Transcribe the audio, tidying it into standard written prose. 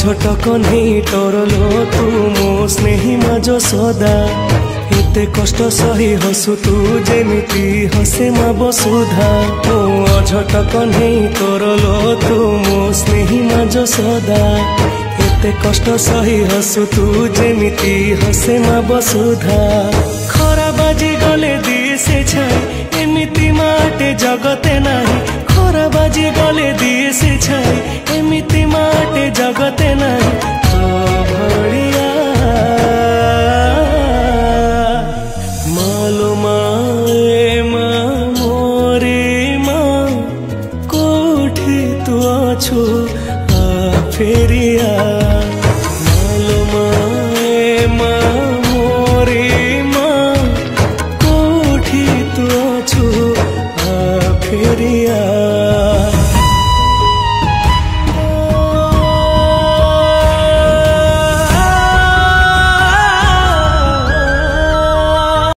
अझटक नहीं टरलो तू मो स्नेही मा यशोदा एते कष्ट सही हसु तू जेमिति हसे मा वसुधा मो अझटक नहीं टरलो तू मो स्नेही मा यशोदा एते कष्ट सही हसु तू जेमिति हसे मा वसुधा खरा बाजी गले दिसे छाई एमिति माटे जगते नाही खरा बाजी गले दिसे छाई एमिति माटे जगते नाही